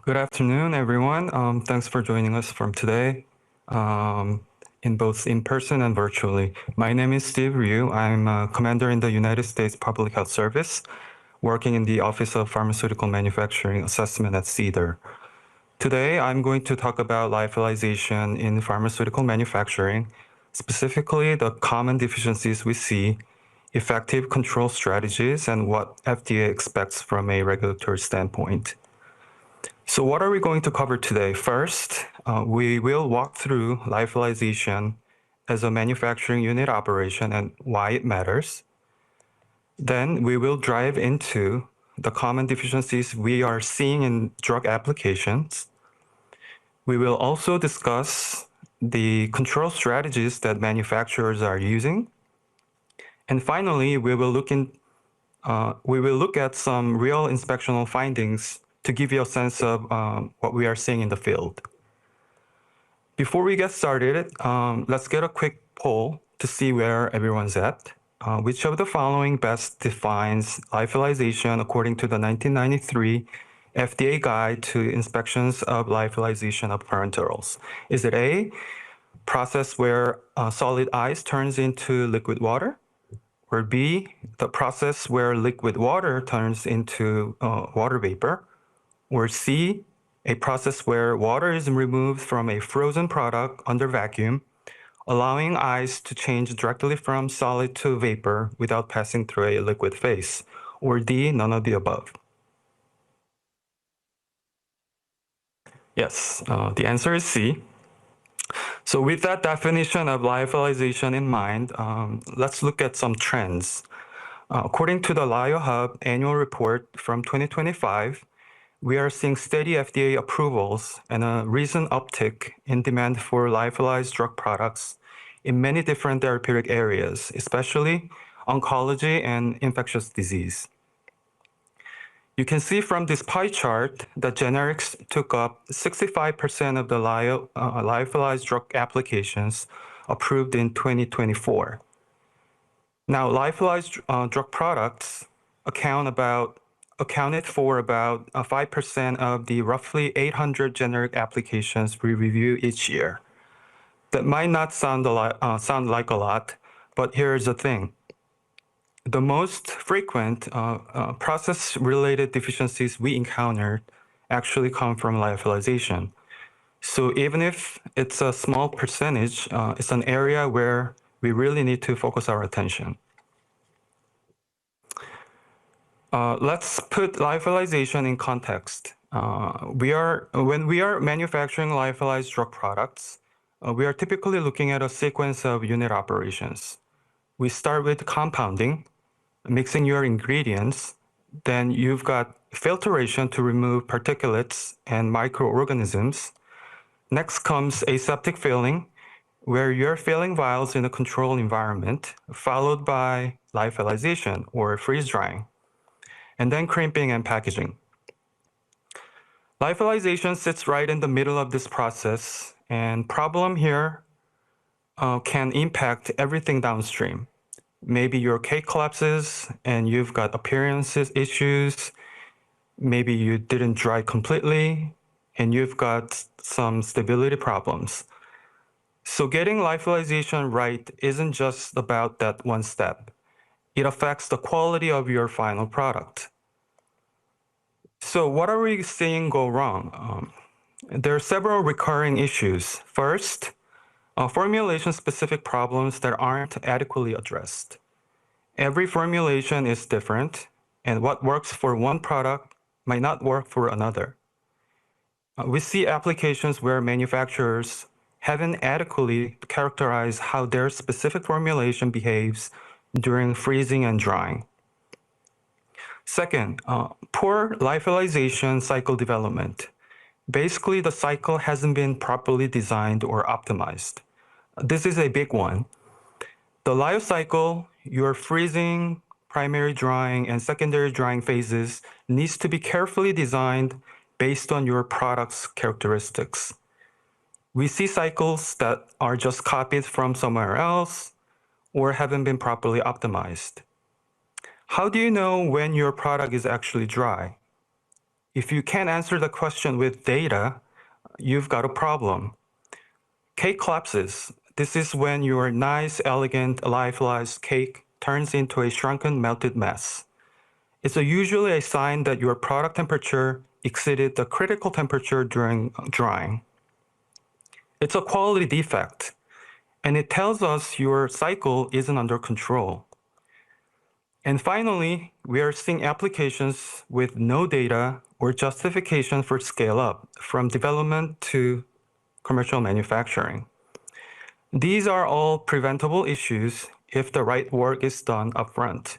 Good afternoon, everyone. Thanks for joining us from today, in both in person and virtually. My name is Rhieu. I'm a commander in the United States Public Health Service, working in the Office of Pharmaceutical Manufacturing Assessment at CDER. Today, I'm going to talk about lyophilization in pharmaceutical manufacturing, specifically the common deficiencies we see, effective control strategies, and what FDA expects from a regulatory standpoint. So what are we going to cover today? First, we will walk through lyophilization as a manufacturing unit operation and why it matters. Then we will dive into the common deficiencies we are seeing in drug applications. We will also discuss the control strategies that manufacturers are using. And finally, we will look at some real inspectional findings to give you a sense of what we are seeing in the field. Before we get started, let's get a quick poll to see where everyone's at. Which of the following best defines lyophilization according to the 1993 FDA Guide to Inspections of Lyophilization of Parenterals? Is it A, process where solid ice turns into liquid water? Or B, the process where liquid water turns into water vapor? Or C, a process where water is removed from a frozen product under vacuum, allowing ice to change directly from solid to vapor without passing through a liquid phase? Or D, none of the above? Yes, the answer is C. So with that definition of lyophilization in mind, let's look at some trends. According to the LyoHub annual report from 2025, we are seeing steady FDA approvals and a recent uptick in demand for lyophilized drug products in many different therapeutic areas, especially oncology and infectious disease. You can see from this pie chart that generics took up 65% of the lyophilized drug applications approved in 2024. Now, lyophilized drug products accounted for about 5% of the roughly 800 generic applications we review each year. That might not sound like a lot, but here's the thing. The most frequent process-related deficiencies we encountered actually come from lyophilization. So even if it's a small percentage, it's an area where we really need to focus our attention. Let's put lyophilization in context. When we are manufacturing lyophilized drug products, we are typically looking at a sequence of unit operations. We start with compounding, mixing your ingredients, then you've got filtration to remove particulates and microorganisms. Next comes aseptic filling, where you're filling vials in a controlled environment, followed by lyophilization or freeze drying, and then crimping and packaging. Lyophilization sits right in the middle of this process, and problem here can impact everything downstream. Maybe your cake collapses and you've got appearances issues. Maybe you didn't dry completely and you've got some stability problems. So getting lyophilization right isn't just about that one step. It affects the quality of your final product. So what are we seeing go wrong? There are several recurring issues. First, formulation-specific problems that aren't adequately addressed. Every formulation is different, and what works for one product might not work for another. We see applications where manufacturers haven't adequately characterized how their specific formulation behaves during freezing and drying. Second, poor lyophilization cycle development. Basically, the cycle hasn't been properly designed or optimized. This is a big one. The lyo cycle, your freezing, primary drying, and secondary drying phases needs to be carefully designed based on your product's characteristics. We see cycles that are just copied from somewhere else or haven't been properly optimized. How do you know when your product is actually dry? If you can't answer the question with data, you've got a problem. Cake collapses. This is when your nice, elegant, lyophilized cake turns into a shrunken, melted mess. It's usually a sign that your product temperature exceeded the critical temperature during drying. It's a quality defect, and it tells us your cycle isn't under control. And finally, we are seeing applications with no data or justification for scale up from development to commercial manufacturing. These are all preventable issues if the right work is done upfront.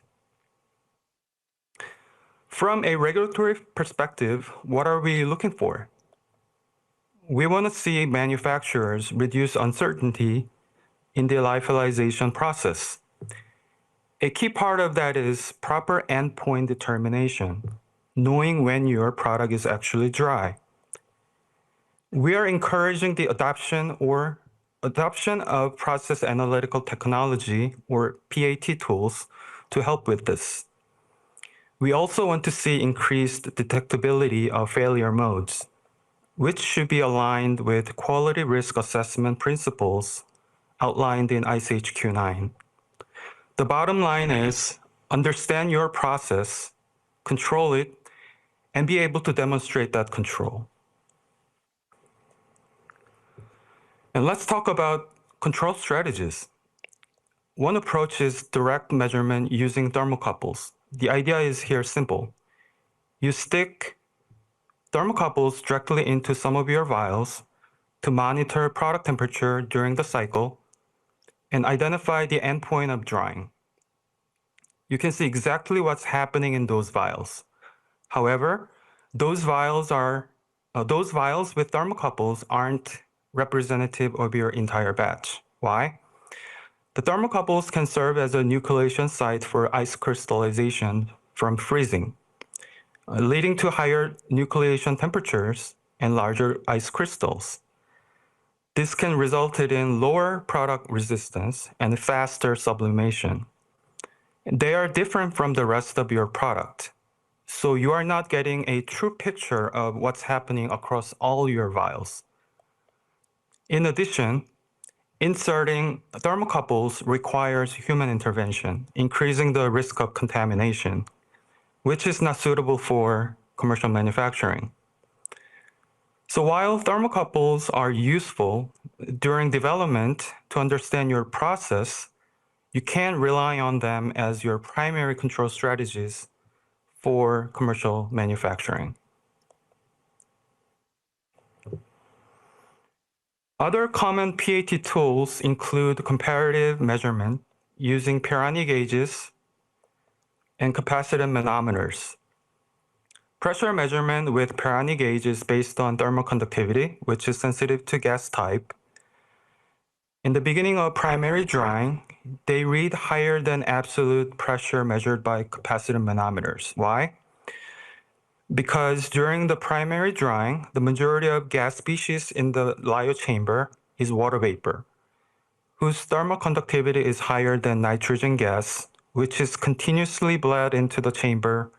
From a regulatory perspective, what are we looking for? We want to see manufacturers reduce uncertainty in the lyophilization process. A key part of that is proper endpoint determination, knowing when your product is actually dry. We are encouraging the adoption of process analytical technology or PAT tools to help with this. We also want to see increased detectability of failure modes, which should be aligned with quality risk assessment principles outlined in ICHQ 9. The bottom line is understand your process, control it, and be able to demonstrate that control. And let's talk about control strategies. One approach is direct measurement using thermocouples. The idea is here simple. You stick thermocouples directly into some of your vials to monitor product temperature during the cycle and identify the endpoint of drying. You can see exactly what's happening in those vials. However, those vials with thermocouples aren't representative of your entire batch. Why? The thermocouples can serve as a nucleation site for ice crystallization from freezing, leading to higher nucleation temperatures and larger ice crystals. This can result in lower product resistance and faster sublimation. They are different from the rest of your product, so you are not getting a true picture of what's happening across all your vials. In addition, inserting thermocouples requires human intervention, increasing the risk of contamination, which is not suitable for commercial manufacturing. So while thermocouples are useful during development to understand your process, you can't rely on them as your primary control strategies for commercial manufacturing. Other common PAT tools include comparative measurement using Pirani gauges and capacitance manometers. Pressure measurement with Pirani gauge is based on thermal conductivity, which is sensitive to gas type. In the beginning of primary drying, they read higher than absolute pressure measured by capacitance manometers. Why? Because during the primary drying, the majority of gas species in the lyo chamber is water vapor, whose thermal conductivity is higher than nitrogen gas, which is continuously bled into the chamber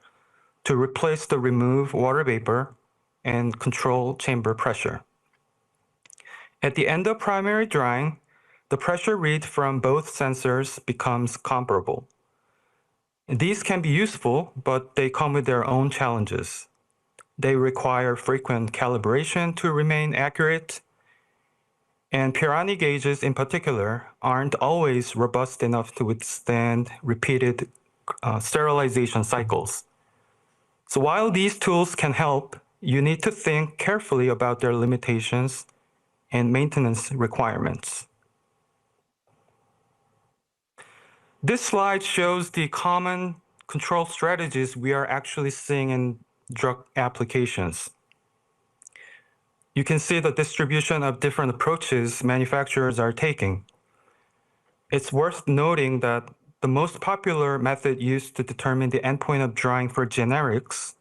to replace the removed water vapor and control chamber pressure. At the end of primary drying, the pressure read from both sensors becomes comparable. These can be useful, but they come with their own challenges. They require frequent calibration to remain accurate, and Pirani gauges in particular aren't always robust enough to withstand repeated sterilization cycles. So while these tools can help, you need to think carefully about their limitations and maintenance requirements. This slide shows the common control strategies we are actually seeing in drug applications. You can see the distribution of different approaches manufacturers are taking. It's worth noting that the most popular method used to determine the endpoint of drying for generics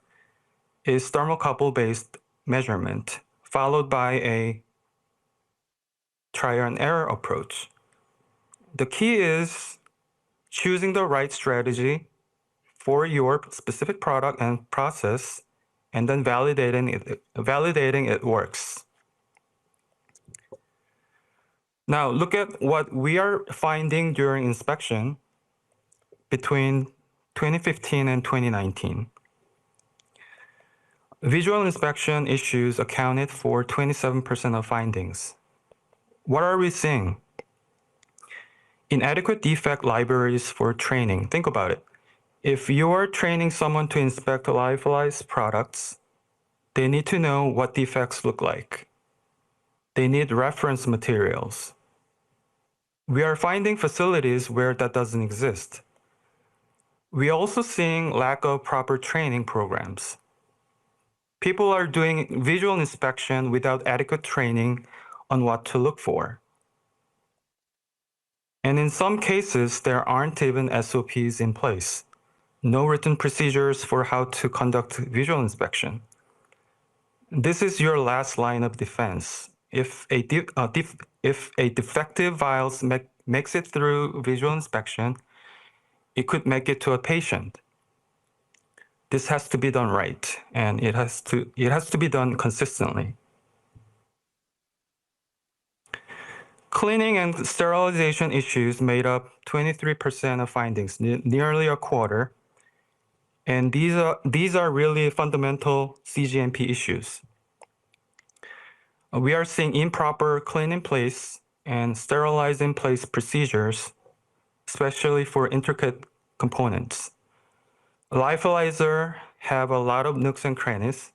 is thermocouple-based measurement, followed by a trial and error approach. The key is choosing the right strategy for your specific product and process and then validating it works. Now look at what we are finding during inspection between 2015 and 2019. Visual inspection issues accounted for 27% of findings. What are we seeing? Inadequate defect libraries for training. Think about it. If you're training someone to inspect lyophilized products, they need to know what defects look like. They need reference materials. We are finding facilities where that doesn't exist. We're also seeing lack of proper training programs. People are doing visual inspection without adequate training on what to look for. And in some cases, there aren't even SOPs in place. No written procedures for how to conduct visual inspection. This is your last line of defense. If a defective vial makes it through visual inspection, it could make it to a patient. This has to be done right, and it has to be done consistently. Cleaning and sterilization issues made up 23% of findings, nearly a quarter. And these are really fundamental CGMP issues. We are seeing improper clean in place and sterilize in place procedures, especially for intricate components. Lyophilizer have a lot of nooks and crannies.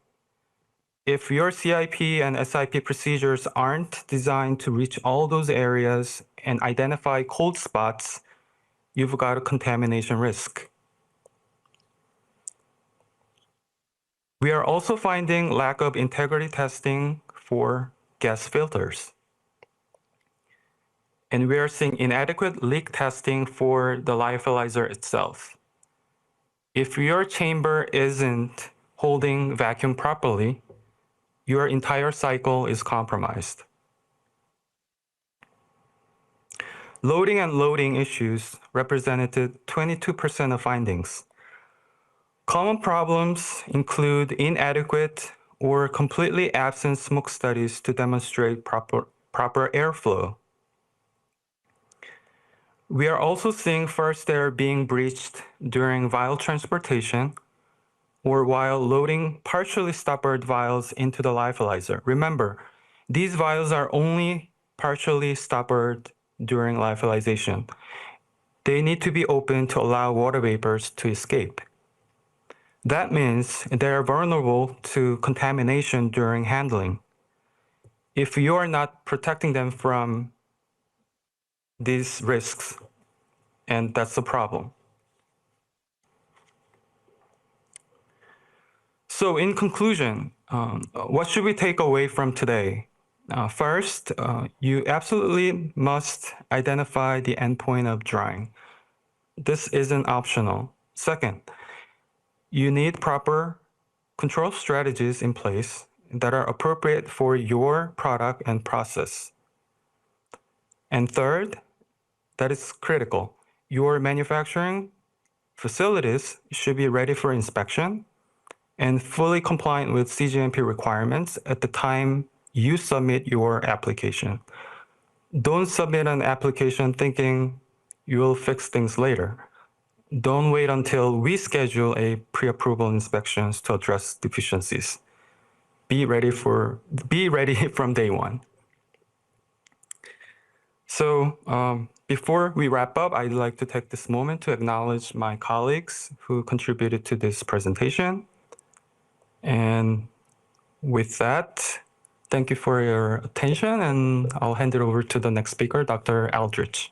If your CIP and SIP procedures aren't designed to reach all those areas and identify cold spots, you've got a contamination risk. We are also finding lack of integrity testing for gas filters. And we are seeing inadequate leak testing for the lyophilizer itself. If your chamber isn't holding vacuum properly, your entire cycle is compromised. Loading and loading issues represented 22% of findings. Common problems include inadequate or completely absent smoke studies to demonstrate proper airflow. We are also seeing first air being breached during vial transportation or while loading partially stoppered vials into the lyophilizer. Remember, these vials are only partially stoppered during lyophilization. They need to be open to allow water vapors to escape. That means they are vulnerable to contamination during handling. If you are not protecting them from these risks, and that's the problem. So in conclusion, what should we take away from today? First, you absolutely must identify the endpoint of drying. This isn't optional. Second, you need proper control strategies in place that are appropriate for your product and process. And third, that is critical, your manufacturing facilities should be ready for inspection and fully compliant with CGMP requirements at the time you submit your application. Don't submit an application thinking you will fix things later. Don't wait until we schedule a pre-approval inspections to address deficiencies. Be ready from day one. So before we wrap up, I'd like to take this moment to acknowledge my colleagues who contributed to this presentation. And with that, thank you for your attention, and I'll hand it over to the next speaker, Dr. Aldrich.